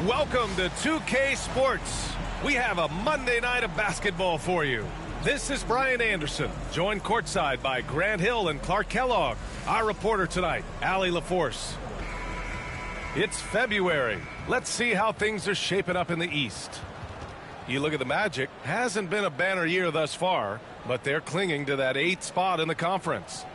Welcome to 2K Sports. We have a Monday night of basketball for you. This is Brian Anderson, joined courtside by Grant Hill and Clark Kellogg. Our reporter tonight, Allie LaForce. It's February. Let's see how things are shaping up in the East. You look at the Magic, hasn't been a banner year thus far, but they're clinging to that 8th spot in the conference.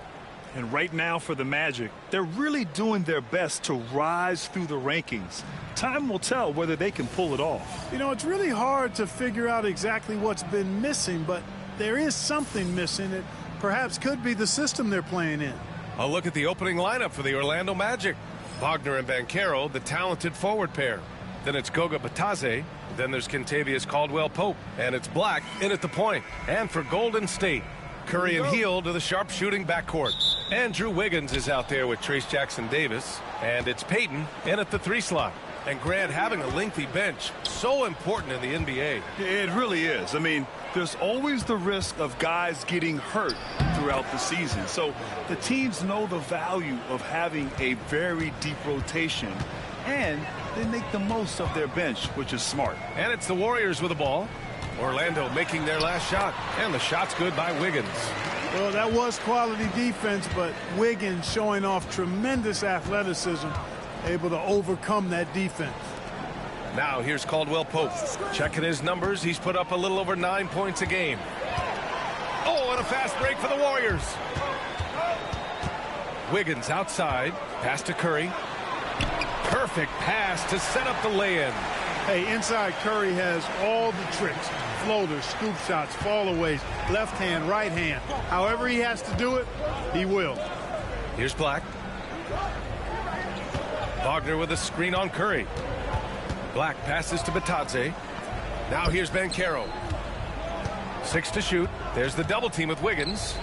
And right now for the Magic, they're really doing their best to rise through the rankings. Time will tell whether they can pull it off. You know, it's really hard to figure out exactly what's been missing, but there is something missing that perhaps could be the system they're playing in. A look at the opening lineup for the Orlando Magic. Wagner and Banchero, the talented forward pair. Then it's Goga Batadze. Then there's Kentavious Caldwell-Pope. And it's Black in at the point. And for Golden State, Curry and Hield to the sharpshooting backcourt. Andrew Wiggins is out there with Trace Jackson-Davis. And it's Payton in at the 3 slot. And Grant, having a lengthy bench, so important in the NBA. It really is. I mean, there's always the risk of guys getting hurt throughout the season. So the teams know the value of having a very deep rotation. And they make the most of their bench, which is smart. And it's the Warriors with the ball. Orlando making their last shot. And the shot's good by Wiggins. Well, that was quality defense, but Wiggins showing off tremendous athleticism, able to overcome that defense. Now here's Caldwell-Pope. Checking his numbers, he's put up a little over 9 points a game. Oh, and a fast break for the Warriors. Wiggins outside. Pass to Curry. Perfect pass to set up the lay-in. Hey, inside Curry has all the tricks. Floaters, scoop shots, fallaways, left hand, right hand. However he has to do it, he will. Here's Black. Wagner with a screen on Curry. Black passes to Batadze. Now here's Banchero. 6 to shoot. There's the double team with Wiggins.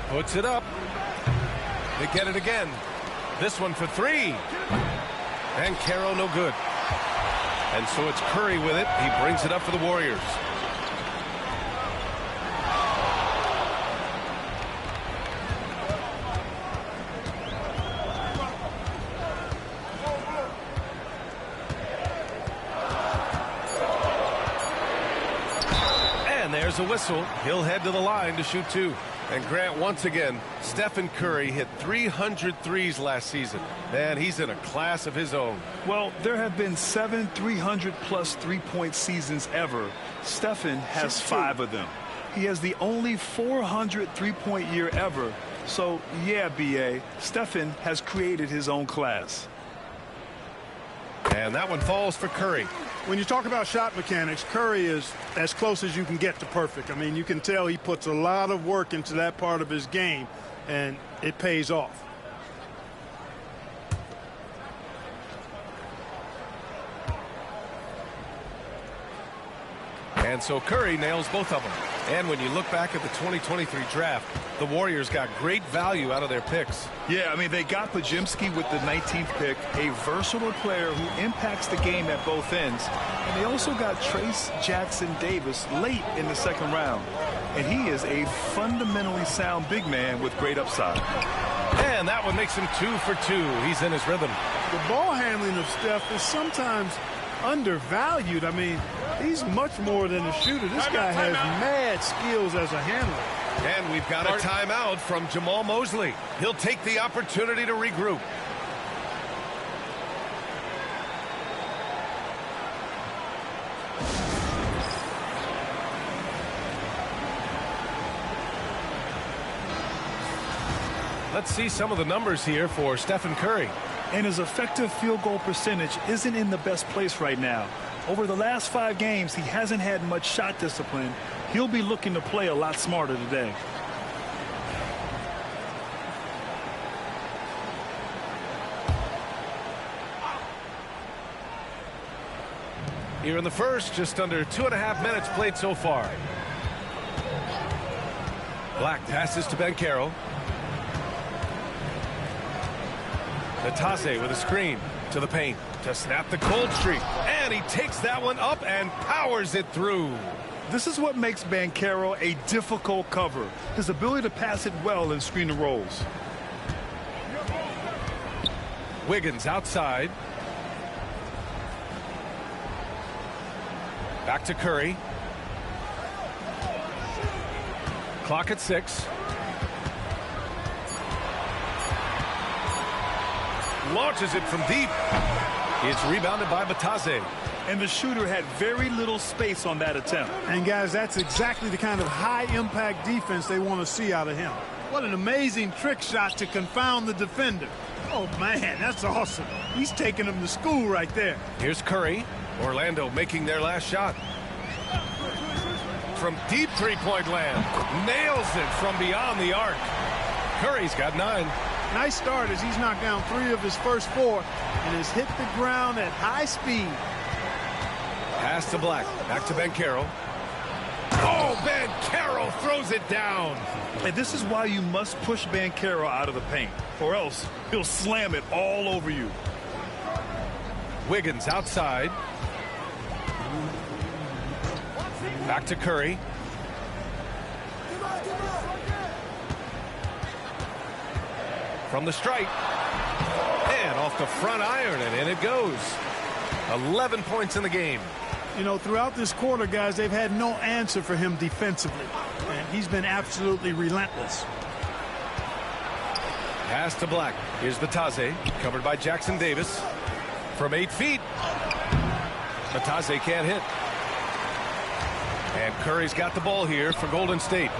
Puts it up. They get it again. This one for 3. Banchero no good. And so it's Curry with it. He brings it up for the Warriors. And there's a whistle. He'll head to the line to shoot 2. And Grant, once again, Stephen Curry hit 300 threes last season. Man, he's in a class of his own. Well, there have been 7 300-plus three-point seasons ever. Stephen has 5 of them. He has the only 400 three-point year ever. So, yeah, B.A., Stephen has created his own class. And that one falls for Curry. When you talk about shot mechanics, Curry is as close as you can get to perfect. I mean, you can tell he puts a lot of work into that part of his game, and it pays off. And so Curry nails both of them. And when you look back at the 2023 draft, the Warriors got great value out of their picks. Yeah, I mean, they got Podziemski with the 19th pick, a versatile player who impacts the game at both ends. And they also got Trace Jackson-Davis late in the 2nd round. And he is a fundamentally sound big man with great upside. And that one makes him 2 for 2. He's in his rhythm. The ball handling of Steph is sometimes undervalued. I mean, he's much more than a shooter. This guy has mad skills as a handler. And we've got a timeout from Jamal Mosley. He'll take the opportunity to regroup. Let's see some of the numbers here for Stephen Curry. And his effective field goal percentage isn't in the best place right now. Over the last 5 games, he hasn't had much shot discipline. He'll be looking to play a lot smarter today. Here in the first, just under 2.5 minutes played so far. Black passes to Banchero. Batadze with a screen to the paint to snap the cold streak. And he takes that one up and powers it through. This is what makes Banchero a difficult cover. His ability to pass it well and screen the rolls. Wiggins outside. Back to Curry. Clock at 6. Launches it from deep. It's rebounded by Batase. And the shooter had very little space on that attempt. And guys, that's exactly the kind of high-impact defense they want to see out of him. What an amazing trick shot to confound the defender. Oh, man, that's awesome. He's taking them to school right there. Here's Curry. Orlando making their last shot. From deep three-point land. Nails it from beyond the arc. Curry's got 9. Nice start as he's knocked down 3 of his first 4 and has hit the ground at high speed. Pass to Black. Back to Banchero. Oh, Banchero throws it down. And this is why you must push Banchero out of the paint, or else he'll slam it all over you. Wiggins outside. Back to Curry. From the stripe. And off the front iron, and in it goes. 11 points in the game. You know, throughout this quarter, guys, they've had no answer for him defensively. And he's been absolutely relentless. Pass to Black. Here's Batase, covered by Jackson Davis. From 8 feet. Batase can't hit. And Curry's got the ball here for Golden State.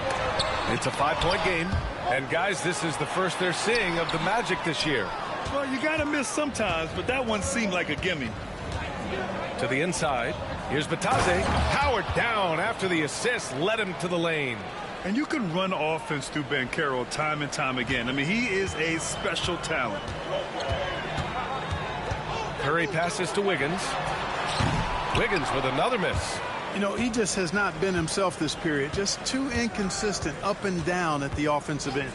It's a 5-point game. And, guys, this is the first they're seeing of the Magic this year. Well, you got to miss sometimes, but that one seemed like a gimme. To the inside. Here's Batase. Powered down after the assist led him to the lane. And you can run offense through Banchero time and time again. I mean, he is a special talent. Curry passes to Wiggins. Wiggins with another miss. You know, he just has not been himself this period. Just too inconsistent up and down at the offensive end.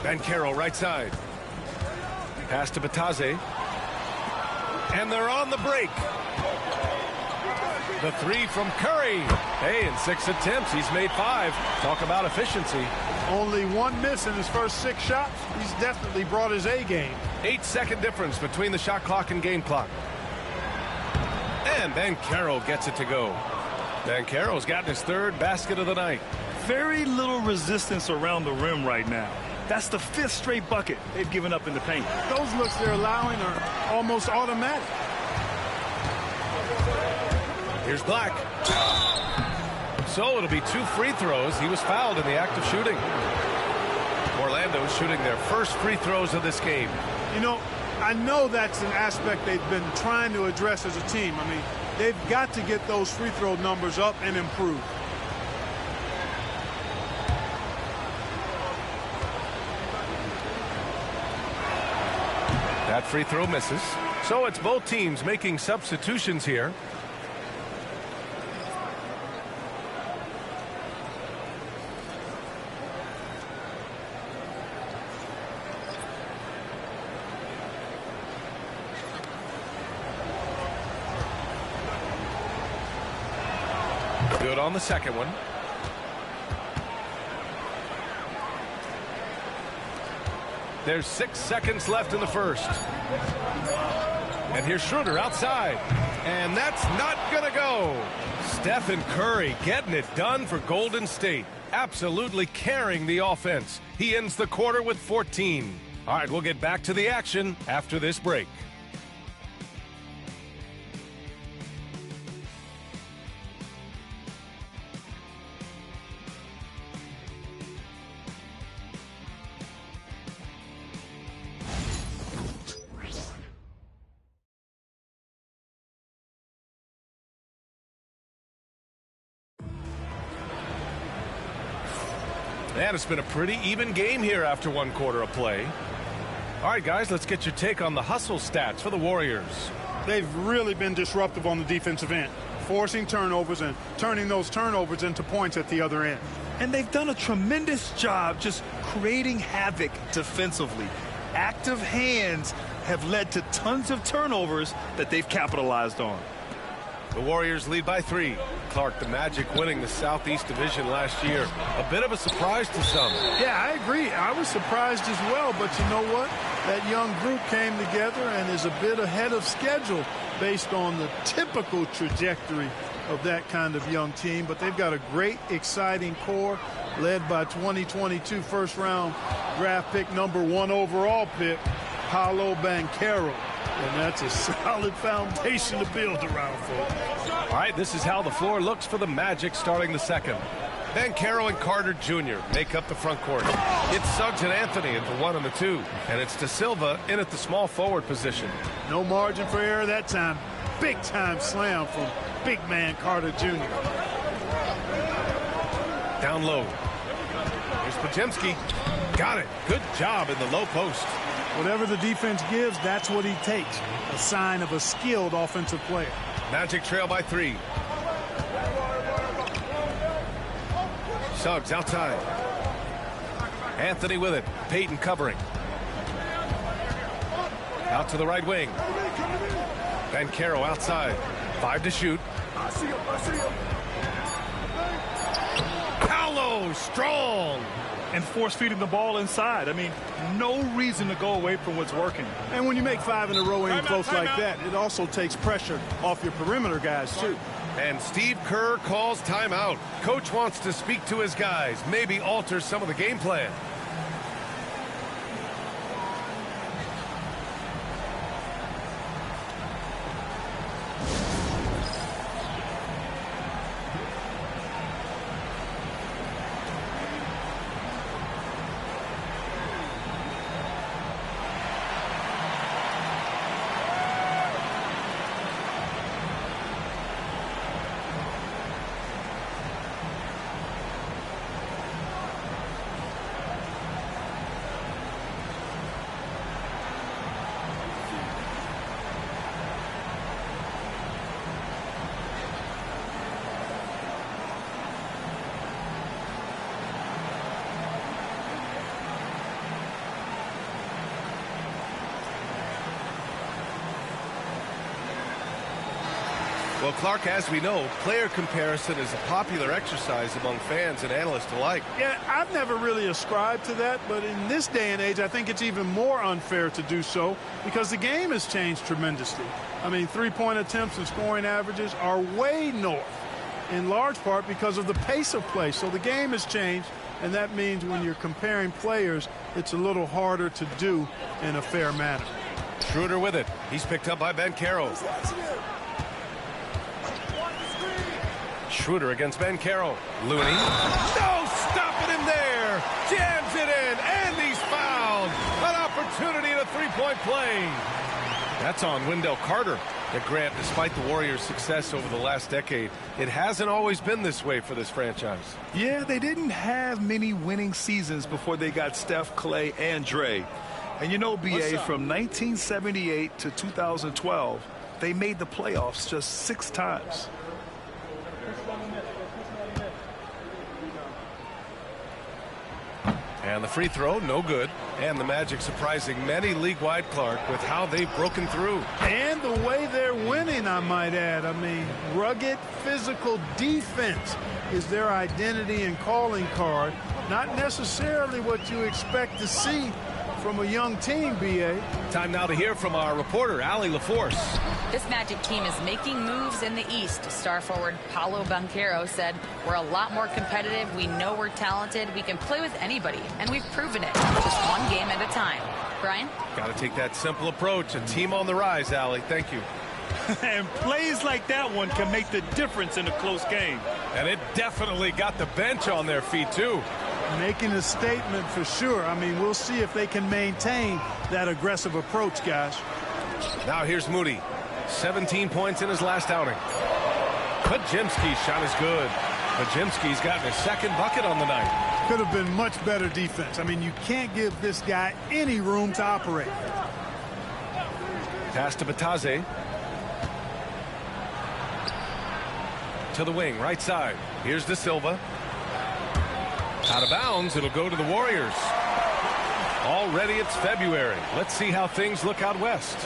Banchero right side. Pass to Batase. And they're on the break. The 3 from Curry. Hey, in 6 attempts, he's made 5. Talk about efficiency. Only 1 miss in his first 6 shots. He's definitely brought his A game. 8-second difference between the shot clock and game clock. And Banchero gets it to go. Banchero's gotten his 3rd basket of the night. Very little resistance around the rim right now. That's the 5th straight bucket they've given up in the paint. Those looks they're allowing are almost automatic. Here's Black. So it'll be 2 free throws. He was fouled in the act of shooting. Orlando shooting their first free throws of this game. You know, I know that's an aspect they've been trying to address as a team. I mean, they've got to get those free throw numbers up and improve. That free throw misses. So it's both teams making substitutions here. Good on the second one. There's 6 seconds left in the first. And here's Schroeder outside. And that's not going to go. Stephen Curry getting it done for Golden State. Absolutely carrying the offense. He ends the quarter with 14. All right, we'll get back to the action after this break. And it's been a pretty even game here after 1 quarter of play. All right, guys, let's get your take on the hustle stats for the Warriors. They've really been disruptive on the defensive end, forcing turnovers and turning those turnovers into points at the other end. And they've done a tremendous job just creating havoc defensively. Active hands have led to tons of turnovers that they've capitalized on. The Warriors lead by 3. Clark, the Magic winning the Southeast Division last year. A bit of a surprise to some. Yeah, I agree. I was surprised as well, but you know what? that young group came together and is a bit ahead of schedule based on the typical trajectory of that kind of young team. But they've got a great, exciting core led by 2022 first-round draft pick, #1 overall pick, Paolo Banchero. And that's a solid foundation to build around, folks. All right, this is how the floor looks for the Magic starting the second. Banchero and Carter Jr. make up the front court. It's Suggs and Anthony at the 1 and the 2. And it's De Silva in at the small forward position. No margin for error that time. Big-time slam from big man Carter Jr. Down low. Here's Podziemski. Got it. Good job in the low post. Whatever the defense gives, that's what he takes. A sign of a skilled offensive player. Magic trail by 3. Suggs outside. Anthony with it. Payton covering. Out to the right wing. Banchero outside. 5 to shoot. Paolo strong. And force feeding the ball inside. I mean, no reason to go away from what's working. And when you make 5 in a row in close like that, it also takes pressure off your perimeter guys, too. And Steve Kerr calls timeout. Coach wants to speak to his guys, maybe alter some of the game plan. Well, Clark, as we know, player comparison is a popular exercise among fans and analysts alike. Yeah, I've never really ascribed to that, but in this day and age, I think it's even more unfair to do so because the game has changed tremendously. I mean, three-point attempts and scoring averages are way north, in large part because of the pace of play. So the game has changed, and that means when you're comparing players, it's a little harder to do in a fair manner. Schroeder with it. He's picked up by Banchero. Schroeder against Banchero. Looney. No stopping him there. Jams it in, and he's fouled. An opportunity in a three-point play. That's on Wendell Carter. But Grant, despite the Warriors' success over the last decade, it hasn't always been this way for this franchise. Yeah, they didn't have many winning seasons before they got Steph, Clay, and Dre. And you know, BA, from 1978 to 2012, they made the playoffs just 6 times. And the free throw, no good. And the Magic surprising many league-wide, Clark, with how they've broken through. And the way they're winning, I might add. I mean, rugged physical defense is their identity and calling card. Not necessarily what you expect to see from a young team, B.A. Time now to hear from our reporter, Allie LaForce. This Magic team is making moves in the East. Star forward Paolo Banchero said, "We're a lot more competitive. We know we're talented. We can play with anybody, and we've proven it. Just one game at a time." Brian? Got to take that simple approach. A team on the rise, Allie. Thank you. And plays like that one can make the difference in a close game. And it definitely got the bench on their feet, too. Making a statement for sure. I mean, we'll see if they can maintain that aggressive approach, guys. Now here's Moody. 17 points in his last outing. Podziemski's shot is good. Podziemski's gotten his second bucket on the night. Could have been much better defense. I mean, you can't give this guy any room to operate. Pass to Batadze. To the wing, right side. Here's De Silva. Out of bounds, it'll go to the Warriors. Already it's February. Let's see how things look out west.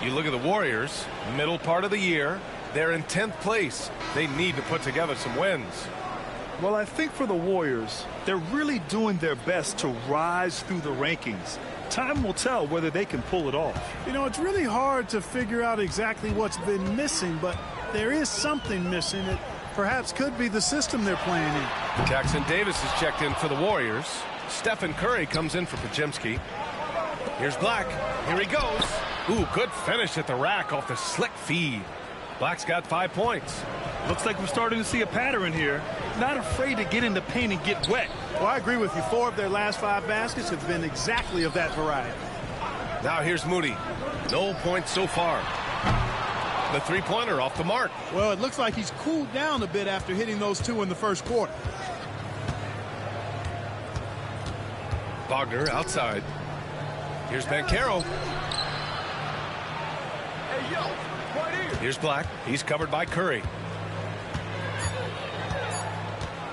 You look at the Warriors, middle part of the year, they're in 10th place. They need to put together some wins. Well, I think for the Warriors, they're really doing their best to rise through the rankings. Time will tell whether they can pull it off. You know, it's really hard to figure out exactly what's been missing, but there is something missing. It perhaps could be the system they're playing in. Jackson Davis is checked in for the Warriors. Stephen Curry comes in for Pajemski. Here's Black. Here he goes. Ooh, good finish at the rack off the slick feed. Black's got 5 points. Looks like we're starting to see a pattern here. Not afraid to get in the paint and get wet. Well, I agree with you. 4 of their last 5 baskets have been exactly of that variety. Now here's Moody. No points so far. The three-pointer off the mark. Well, it looks like he's cooled down a bit after hitting those 2 in the first quarter. Wagner outside. Here's Banchero. Here's Black. He's covered by Curry.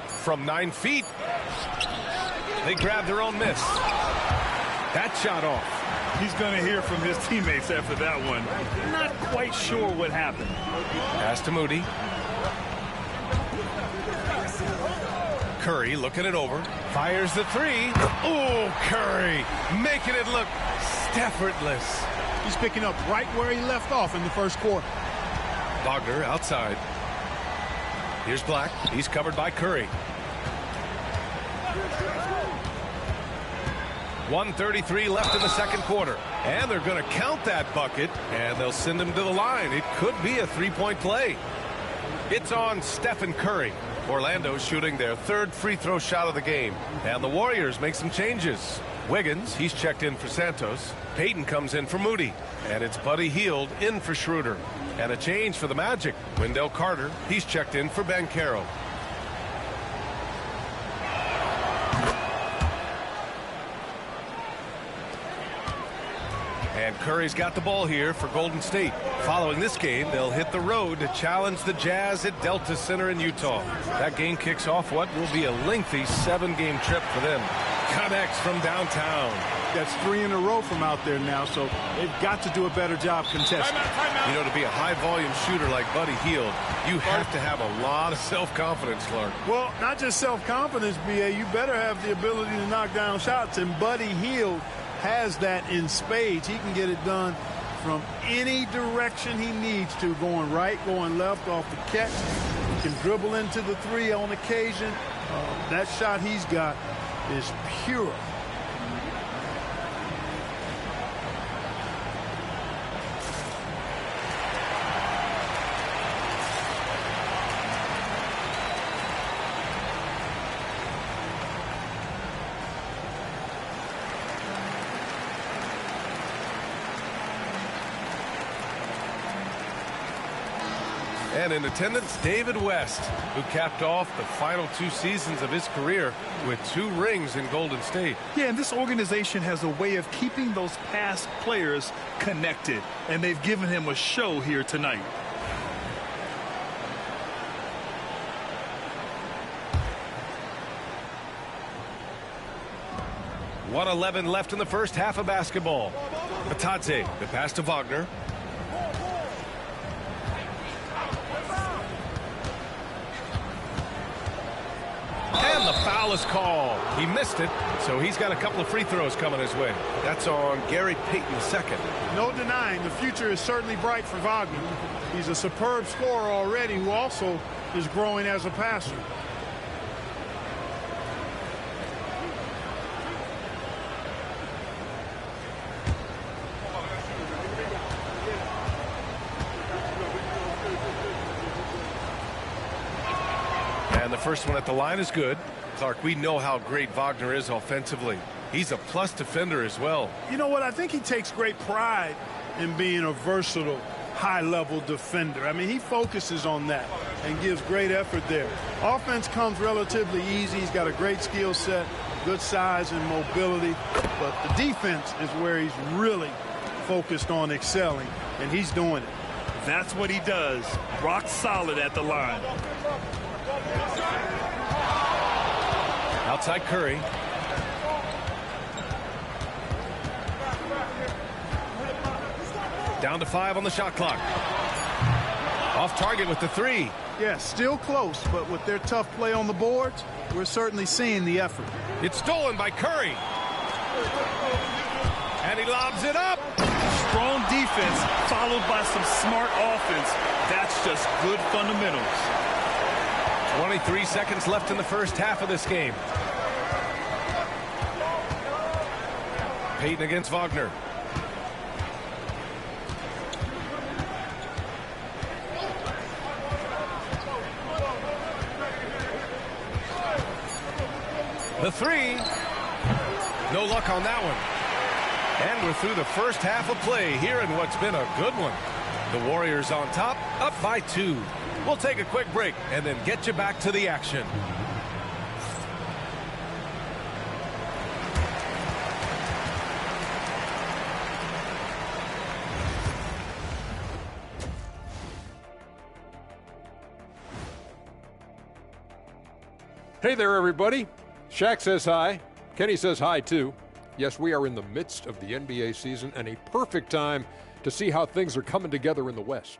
From 9 feet. They grab their own miss. That shot off. He's going to hear from his teammates after that one. Not quite sure what happened. Pass to Moody. Curry looking it over. Fires the 3. Oh, Curry making it look effortless. He's picking up right where he left off in the first quarter. Wagner outside. Here's Black. He's covered by Curry. 1:33 left in the second quarter. And they're going to count that bucket, and they'll send him to the line. It could be a three-point play. It's on Stephen Curry. Orlando's shooting their 3rd free throw shot of the game. And the Warriors make some changes. Wiggins, he's checked in for Santos. Payton comes in for Moody. And it's Buddy Hield in for Schroeder. And a change for the Magic. Wendell Carter, he's checked in for Banchero. And Curry's got the ball here for Golden State. Following this game, they'll hit the road to challenge the Jazz at Delta Center in Utah. That game kicks off what will be a lengthy 7-game trip for them. Connects from downtown. That's 3 in a row from out there now, so they've got to do a better job contesting. You know, to be a high-volume shooter like Buddy Hield, you have to have a lot of self-confidence, Clark. Well, not just self-confidence, B.A. You better have the ability to knock down shots, and Buddy Hield has that in spades. He can get it done from any direction he needs to, going right, going left off the catch. He can dribble into the 3 on occasion. That shot he's got is pure. And in attendance, David West, who capped off the final 2 seasons of his career with 2 rings in Golden State. Yeah, and this organization has a way of keeping those past players connected, and they've given him a show here tonight. .111 left in the first half of basketball. Batadze, the pass to Wagner. And the foul is called. He missed it, so he's got a couple of free throws coming his way. That's on Gary Payton II. No denying the future is certainly bright for Wagner. He's a superb scorer already who also is growing as a passer. And the first one at the line is good. Clark, we know how great Wagner is offensively. He's a plus defender as well. You know what? I think he takes great pride in being a versatile, high-level defender. I mean, he focuses on that and gives great effort there. Offense comes relatively easy. He's got a great skill set, good size and mobility. But the defense is where he's really focused on excelling, and he's doing it. That's what he does. Rock solid at the line. Outside Curry. Down to 5 on the shot clock. Off target with the 3. Yeah, still close, but with their tough play on the boards, we're certainly seeing the effort. It's stolen by Curry. And he lobs it up. Strong defense followed by some smart offense. That's just good fundamentals. 23 seconds left in the first half of this game. Payton against Wagner. The three. No luck on that one. And we're through the first half of play here in what's been a good one. The Warriors on top, up by 2. We'll take a quick break and then get you back to the action. Hey there, everybody. Shaq says hi. Kenny says hi, too. Yes, we are in the midst of the NBA season and a perfect time to see how things are coming together in the West.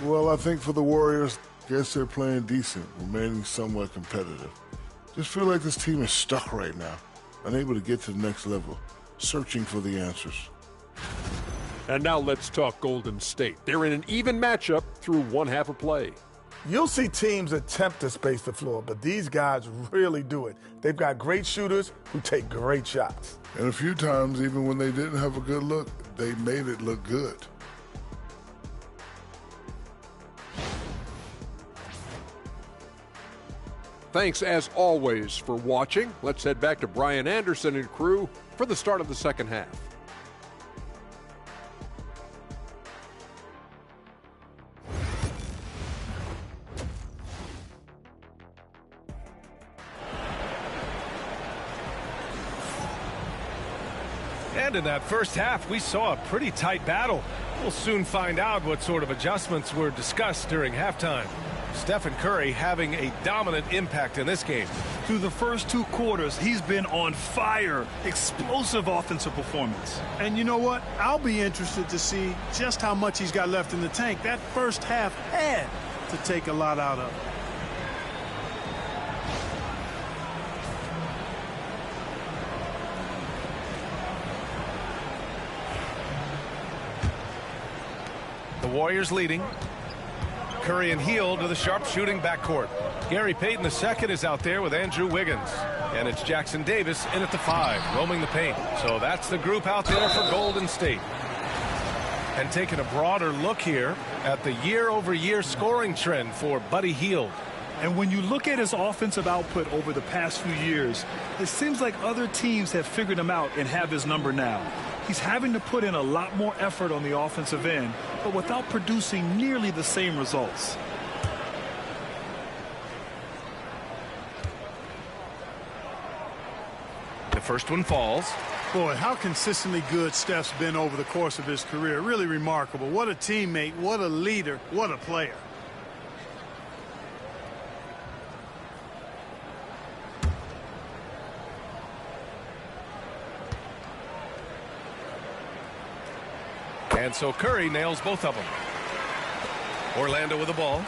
Well, I think for the Warriors, guess they're playing decent, remaining somewhat competitive. Just feel like this team is stuck right now, unable to get to the next level, searching for the answers. And now let's talk Golden State. They're in an even matchup through one half of play. You'll see teams attempt to space the floor, but these guys really do it. They've got great shooters who take great shots. And a few times, even when they didn't have a good look, they made it look good. Thanks, as always, for watching. Let's head back to Brian Anderson and crew for the start of the second half. And in that first half, we saw a pretty tight battle. We'll soon find out what sort of adjustments were discussed during halftime. Stephen Curry having a dominant impact in this game. Through the first 2 quarters, he's been on fire. Explosive offensive performance. And you know what? I'll be interested to see just how much he's got left in the tank. That first half had to take a lot out of it. The Warriors leading. Curry and Hield to the sharp-shooting backcourt. Gary Payton II is out there with Andrew Wiggins. And it's Jackson Davis in at the 5, roaming the paint. So that's the group out there for Golden State. And taking a broader look here at the year-over-year scoring trend for Buddy Hield. And when you look at his offensive output over the past few years, it seems like other teams have figured him out and have his number now. He's having to put in a lot more effort on the offensive end, but without producing nearly the same results. The first one falls. Boy, how consistently good Steph's been over the course of his career. Really remarkable. What a teammate, what a leader, what a player. And so Curry nails both of them. Orlando with the ball,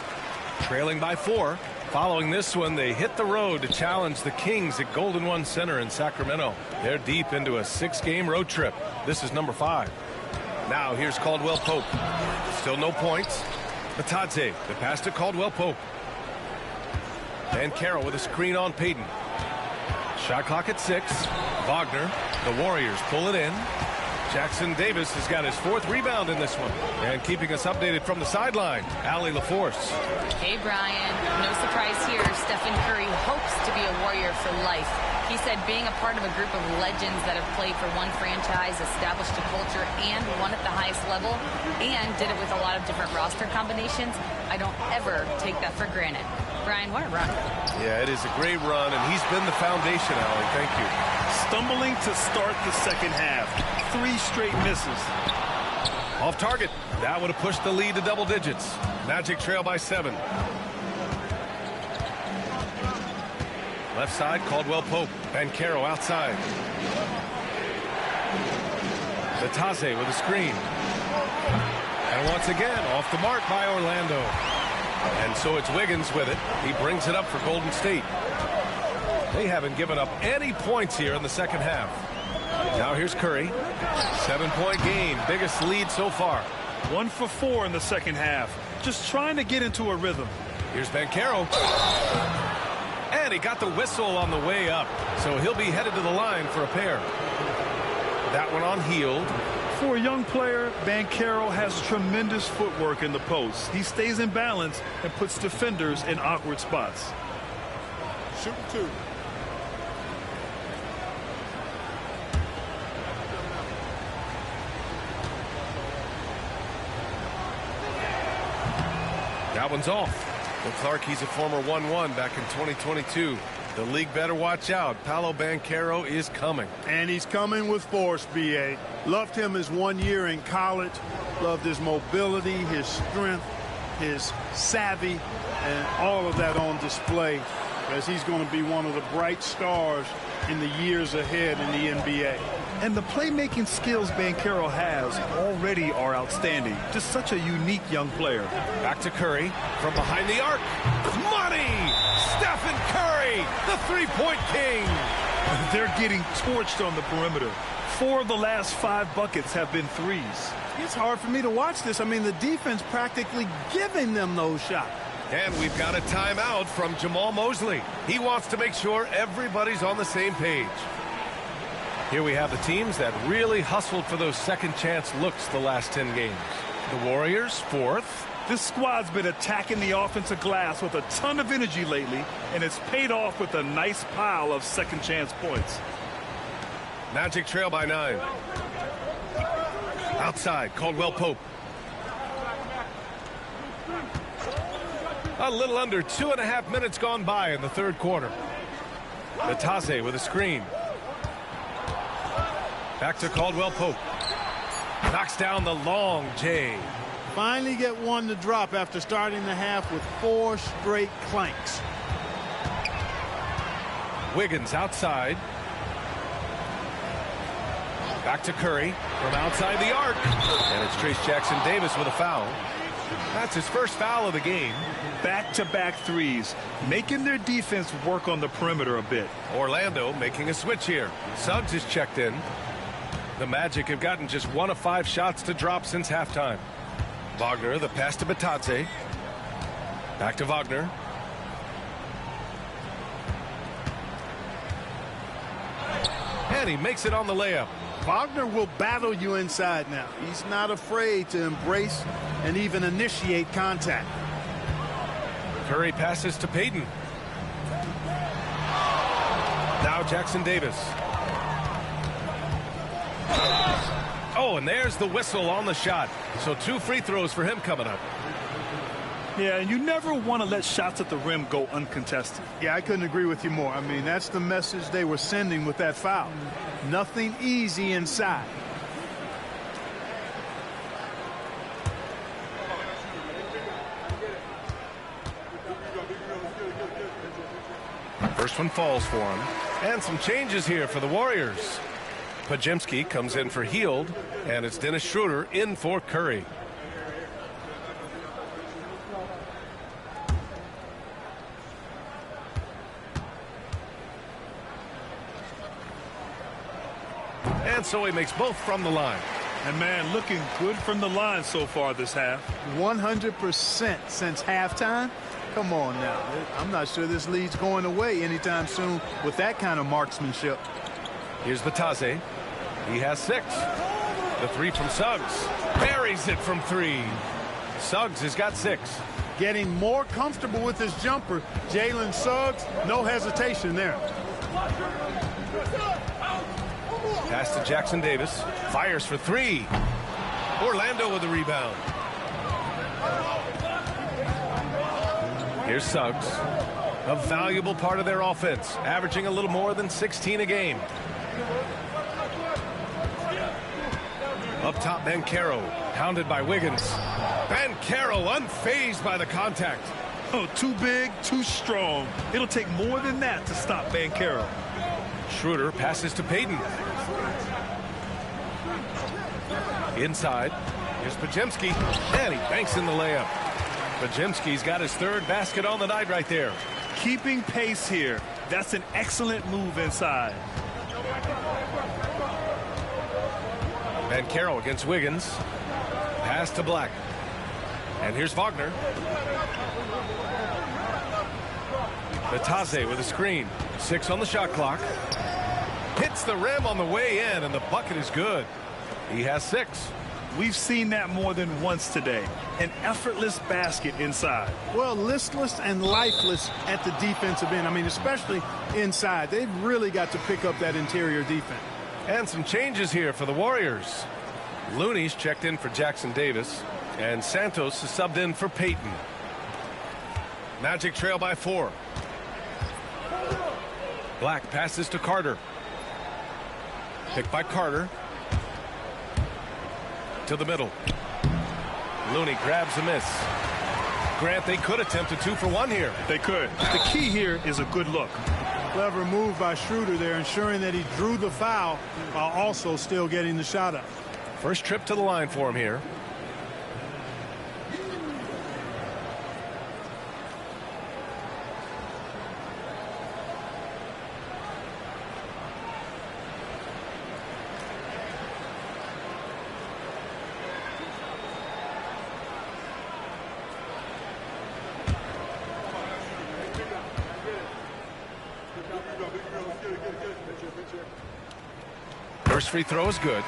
trailing by 4. Following this one, they hit the road to challenge the Kings at Golden One Center in Sacramento. They're deep into a 6-game road trip. This is number 5. Now here's Caldwell Pope. Still no points. Batadze, the pass to Caldwell Pope. And Carroll with a screen on Payton. Shot clock at 6. Wagner, the Warriors pull it in. Jackson Davis has got his 4th rebound in this one. And keeping us updated from the sideline, Allie LaForce. Hey, Brian. No surprise here. Stephen Curry hopes to be a Warrior for life. He said being a part of a group of legends that have played for one franchise, established a culture, and won at the highest level, and did it with a lot of different roster combinations, I don't ever take that for granted. Brian, what a run. Yeah, it is a great run, and he's been the foundation, Allie. Thank you. Stumbling to start the second half. 3 straight misses. Off target. That would have pushed the lead to double digits. Magic trail by 7. Left side, Caldwell Pope. Banchero outside. Batadze with a screen. And once again, off the mark by Orlando. And so it's Wiggins with it. He brings it up for Golden State. They haven't given up any points here in the second half. Now here's Curry. 7-point game. Biggest lead so far. 1 for 4 in the second half. Just trying to get into a rhythm. Here's Banchero. And he got the whistle on the way up. So he'll be headed to the line for a pair. That one on Hield. For a young player, Banchero has tremendous footwork in the post. He stays in balance and puts defenders in awkward spots. Shoot 2. That one's off. Well, Clark, he's a former 1-1 back in 2022. The league better watch out. Paolo Banchero is coming. And he's coming with force, B.A. Loved him his 1 year in college. Loved his mobility, his strength, his savvy, and all of that on display, as he's going to be one of the bright stars in the years ahead in the NBA. And the playmaking skills Banchero has already are outstanding. Just such a unique young player. Back to Curry from behind the arc. Money! Stephen Curry, the three-point king. They're getting torched on the perimeter. 4 of the last 5 buckets have been threes. It's hard for me to watch this. I mean, the defense practically giving them those shots. And we've got a timeout from Jamal Mosley. He wants to make sure everybody's on the same page. Here we have the teams that really hustled for those second chance looks the last 10 games. The Warriors, 4th. This squad's been attacking the offensive glass with a ton of energy lately, and it's paid off with a nice pile of second chance points. Magic trail by 9. Outside, Caldwell Pope. A little under 2.5 minutes gone by in the third quarter. Natase with a screen. Back to Caldwell Pope. Knocks down the long J. Finally get one to drop after starting the half with 4 straight clanks. Wiggins outside. Back to Curry from outside the arc. And it's Trace Jackson Davis with a foul. That's his first foul of the game. Back-to-back threes, making their defense work on the perimeter a bit. Orlando making a switch here. Suggs is checked in. The Magic have gotten just 1 of 5 shots to drop since halftime. Wagner, the pass to Batadze. Back to Wagner. And he makes it on the layup. Wagner will battle you inside now. He's not afraid to embrace and even initiate contact. Curry passes to Payton. Now Jackson Davis. Oh, and there's the whistle on the shot. So 2 free throws for him coming up. Yeah, and you never want to let shots at the rim go uncontested. Yeah, I couldn't agree with you more. I mean, that's the message they were sending with that foul. Nothing easy inside. First one falls for him. And some changes here for the Warriors. Pajemski comes in for Hield, and it's Dennis Schroeder in for Curry. And so he makes both from the line. And man, looking good from the line so far this half. 100% since halftime. Come on now. I'm not sure this lead's going away anytime soon with that kind of marksmanship. Here's Batadze. He has 6. The 3 from Suggs. Buries it from 3. Suggs has got 6. Getting more comfortable with his jumper. Jalen Suggs, no hesitation there. Pass to Jackson Davis. Fires for 3. Orlando with the rebound. Here's Suggs. A valuable part of their offense, averaging a little more than 16 a game. Up top, Banchero, pounded by Wiggins. Banchero unfazed by the contact. Oh, too big, too strong. It'll take more than that to stop Banchero. Schroeder passes to Payton. Inside, here's Pajemski, and he banks in the layup. Pajemski's got his 3rd basket on the night right there. Keeping pace here. That's an excellent move inside. Banchero against Wiggins. Pass to Black. And here's Wagner. Vitase with a screen. 6 on the shot clock. Hits the rim on the way in, and the bucket is good. He has 6. We've seen that more than once today. An effortless basket inside. Well, listless and lifeless at the defensive end. I mean, especially inside. They've really got to pick up that interior defense. And some changes here for the Warriors. Looney's checked in for Jackson Davis, and Santos is subbed in for Payton. Magic trail by 4. Black passes to Carter. Picked by Carter. To the middle. Looney grabs a miss. Grant, they could attempt a 2-for-1 here. They could. The key here is a good look. Clever move by Schroeder there, ensuring that he drew the foul while also still getting the shot up. First trip to the line for him here. First free throw is good.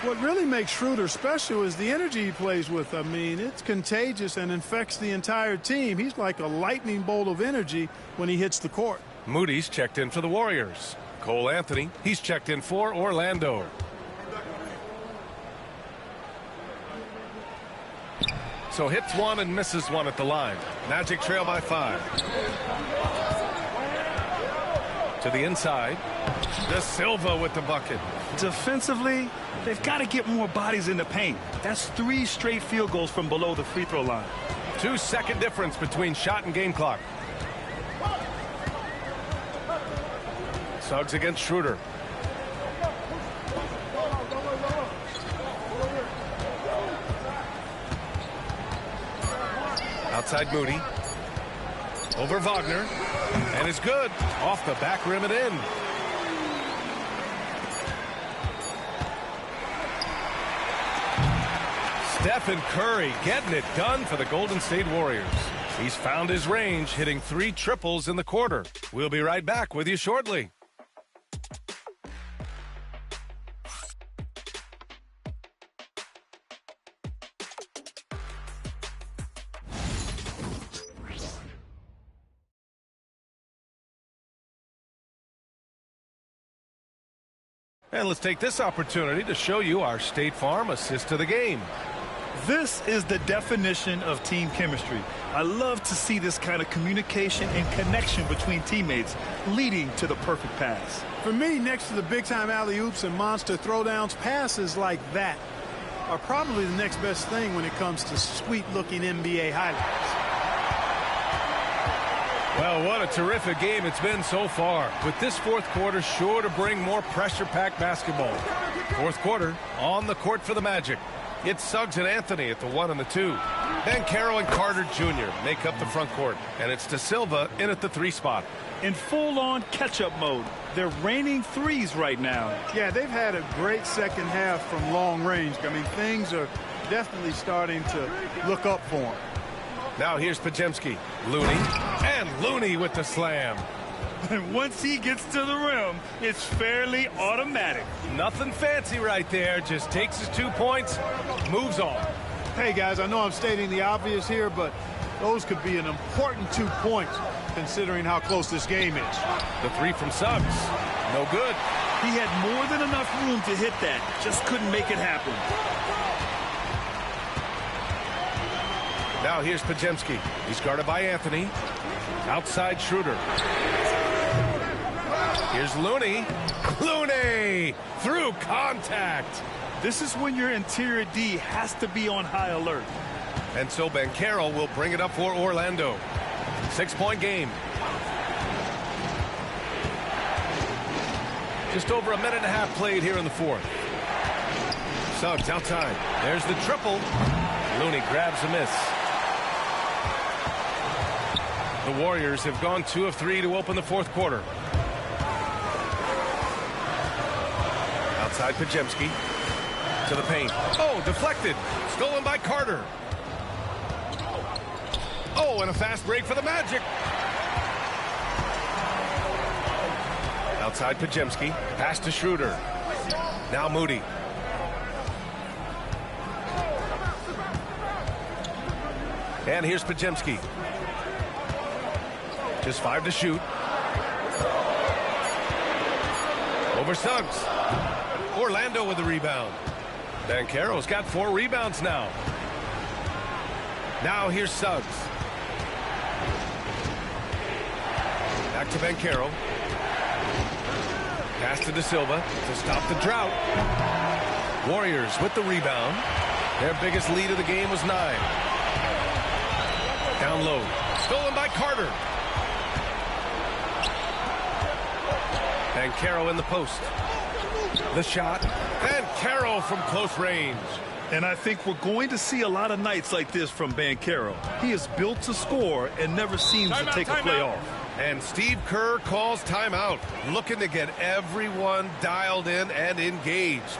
What really makes Schroeder special is the energy he plays with. I mean, it's contagious and infects the entire team. He's like a lightning bolt of energy when he hits the court. Moody's checked in for the Warriors. Cole Anthony, he's checked in for Orlando. So hits 1 and misses 1 at the line. Magic trail by 5. To the inside. De Silva with the bucket. Defensively, they've got to get more bodies in the paint. That's 3 straight field goals from below the free throw line. 2-second difference between shot and game clock. Suggs against Schroeder. Outside Moody. Over Wagner. And it's good. Off the back rim and in. Stephen Curry getting it done for the Golden State Warriors. He's found his range, hitting 3 triples in the quarter. We'll be right back with you shortly. And let's take this opportunity to show you our State Farm assist to the game. This is the definition of team chemistry. I love to see this kind of communication and connection between teammates leading to the perfect pass. For me, next to the big-time alley-oops and monster throwdowns, passes like that are probably the next best thing when it comes to sweet-looking NBA highlights. Well, what a terrific game it's been so far. With this fourth quarter sure to bring more pressure-packed basketball. Fourth quarter on the court for the Magic. It's Suggs and Anthony at the 1 and the 2. Banchero and Carter Jr. make up the front court. And it's De Silva in at the 3 spot. In full-on catch-up mode. They're raining threes right now. Yeah, they've had a great second half from long range. I mean, things are definitely starting to look up for them. Now here's Podziemski. Looney. And Looney with the slam. And once he gets to the rim, it's fairly automatic. Nothing fancy right there. Just takes his 2 points, moves on. Hey, guys, I know I'm stating the obvious here, but those could be an important 2 points considering how close this game is. The 3 from Suggs. No good. He had more than enough room to hit that. Just couldn't make it happen. Now here's Podziemski. He's guarded by Anthony. Outside Schroeder. Here's Looney. Looney through contact. This is when your interior D has to be on high alert. And so Banchero will bring it up for Orlando. 6-point game. Just over a minute and a half played here in the fourth. Suggs outside. There's the triple. Looney grabs a miss. The Warriors have gone 2 of 3 to open the fourth quarter. Outside Podziemski. To the paint. Oh, deflected. Stolen by Carter. Oh, and a fast break for the Magic. Outside Pajemski. Pass to Schroeder. Now Moody. And here's Pajemski. Just 5 to shoot. Over Suggs. Orlando with the rebound. Banchero's got 4 rebounds now. Now here's Suggs. Back to Banchero. Pass to De Silva to stop the drought. Warriors with the rebound. Their biggest lead of the game was 9. Down low. Stolen by Carter. Banchero in the post. The shot. Banchero from close range. And I think we're going to see a lot of nights like this from Banchero. He is built to score and never seems to take a play off. And Steve Kerr calls timeout, looking to get everyone dialed in and engaged.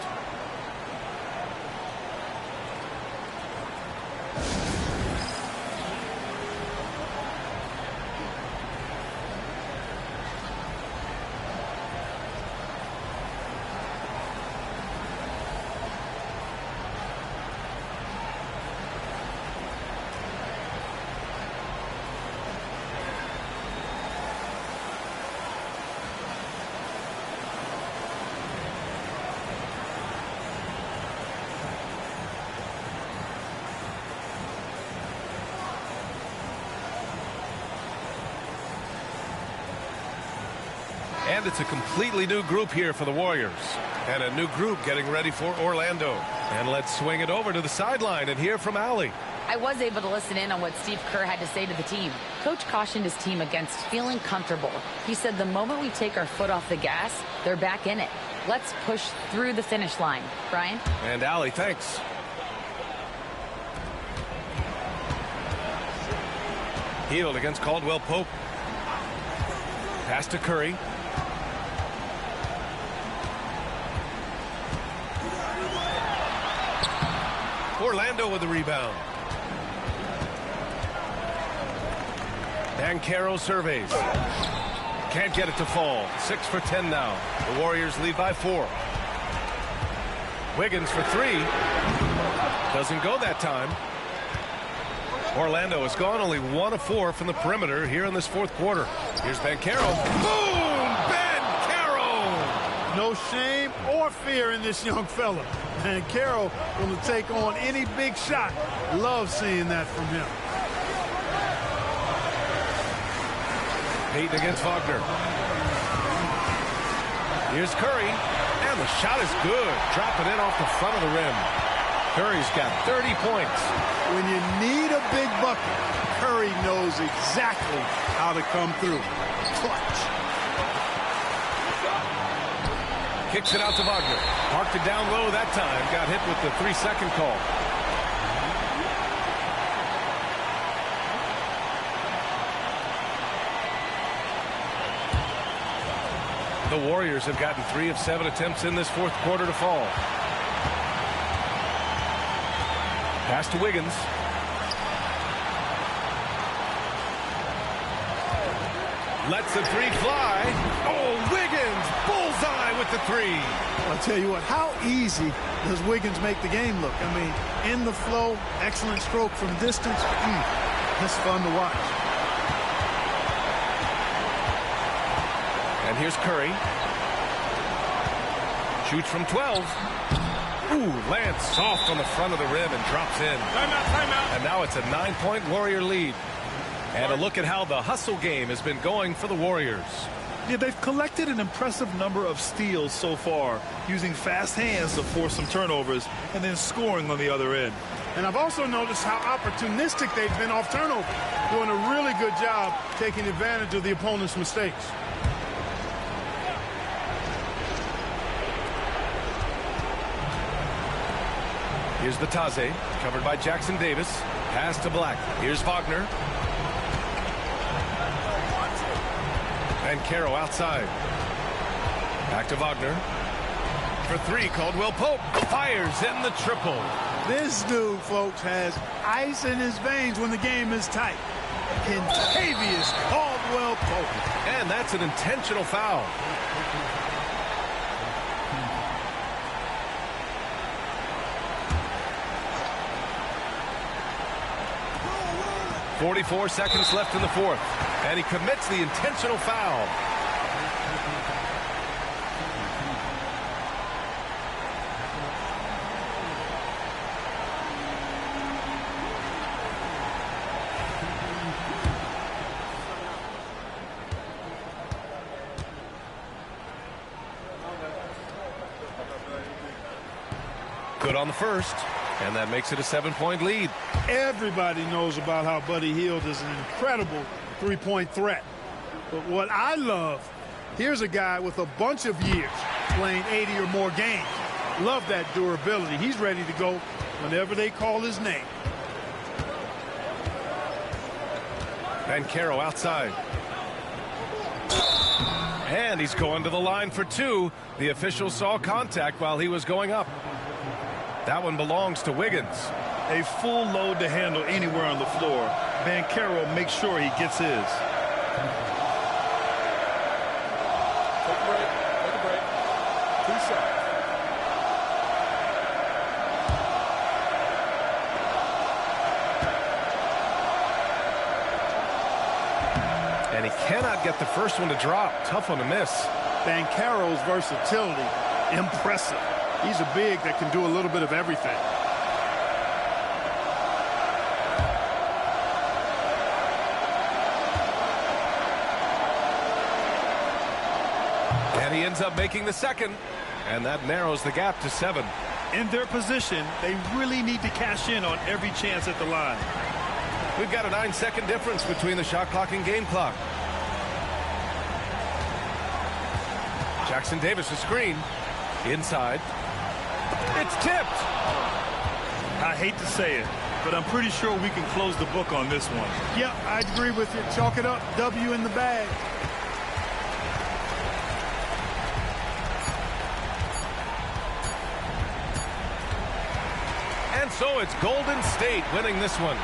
And it's a completely new group here for the Warriors. And a new group getting ready for Orlando. And let's swing it over to the sideline and hear from Allie. I was able to listen in on what Steve Kerr had to say to the team. Coach cautioned his team against feeling comfortable. He said the moment we take our foot off the gas, they're back in it. Let's push through the finish line. Brian? And Allie, thanks. Healed against Caldwell Pope. Pass to Curry. Orlando with the rebound. Banchero surveys. Can't get it to fall. 6 for 10 now. The Warriors lead by 4. Wiggins for 3. Doesn't go that time. Orlando has gone only 1 of 4 from the perimeter here in this 4th quarter. Here's Banchero. Boom! Banchero! No shame or fear in this young fella. Banchero going to take on any big shot. Love seeing that from him. Payton against Wagner. Here's Curry. And the shot is good. Dropping in off the front of the rim. Curry's got 30 points. When you need a big bucket, Curry knows exactly how to come through. Clutch. Kicks it out to Wagner. Marked it down low that time. Got hit with the 3-second call. The Warriors have gotten 3 of 7 attempts in this 4th quarter to fall. Pass to Wiggins. Lets the 3 fly. Oh, Wiggins! Bullseye with the 3. I'll tell you what, how easy does Wiggins make the game look? I mean, in the flow, excellent stroke from distance. That's fun to watch. And here's Curry. Shoots from 12. Ooh, lands soft on the front of the rim and drops in. Timeout. And now it's a 9-point Warrior lead. And a look at how the hustle game has been going for the Warriors. Yeah, they've collected an impressive number of steals so far, using fast hands to force some turnovers and then scoring on the other end. And I've also noticed how opportunistic they've been off turnover, doing a really good job taking advantage of the opponent's mistakes. Here's the Taze, covered by Jackson Davis. Pass to Black. Here's Wagner. Banchero outside. Back to Wagner. for three. Caldwell Pope fires in the triple. This dude, folks, has ice in his veins when the game is tight. Kentavious Caldwell Pope. And that's an intentional foul. .44 seconds left in the fourth. And he commits the intentional foul. Good on the first, and that makes it a 7-point lead. Everybody knows about how Buddy Hield is an incredible three-point threat. But what I love, here's a guy with a bunch of years playing 80 or more games. Love that durability. He's ready to go whenever they call his name. Banchero outside. And he's going to the line for two. The official saw contact while he was going up. That one belongs to Wiggins. A full load to handle anywhere on the floor. Banchero makes sure he gets his. Take a break. Take a break. 2 seconds. And he cannot get the first one to drop. Tough one to miss. Banchero's versatility, impressive. He's a big that can do a little bit of everything. And he ends up making the second. And that narrows the gap to 7. In their position, they really need to cash in on every chance at the line. We've got a 9-second difference between the shot clock and game clock. Jackson Davis, a screen. Inside. It's tipped. I hate to say it, but I'm pretty sure we can close the book on this one. Yep, I agree with you. Chalk it up. W in the bag. And so it's Golden State winning this one.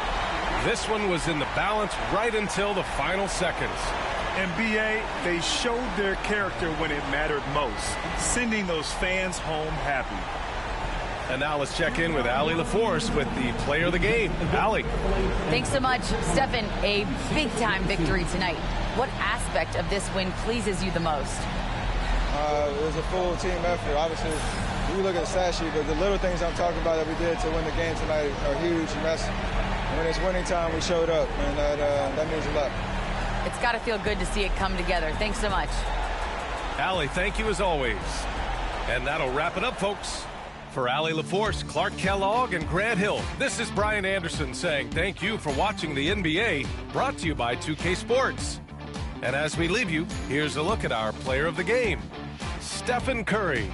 This one was in the balance right until the final seconds. And BA, they showed their character when it mattered most, sending those fans home happy. And now let's check in with Allie LaForce with the player of the game. Allie. Thanks so much, Stephen. A big-time victory tonight. What aspect of this win pleases you the most? It was a full team effort. Obviously, we look at the stat sheet, but the little things I'm talking about that we did to win the game tonight are huge. And when it's winning time, we showed up, and that means a lot. It's got to feel good to see it come together. Thanks so much. Allie, thank you as always. And that'll wrap it up, folks. For Allie LaForce, Clark Kellogg, and Grant Hill, this is Brian Anderson saying thank you for watching the NBA, brought to you by 2K Sports. And as we leave you, here's a look at our player of the game, Stephen Curry.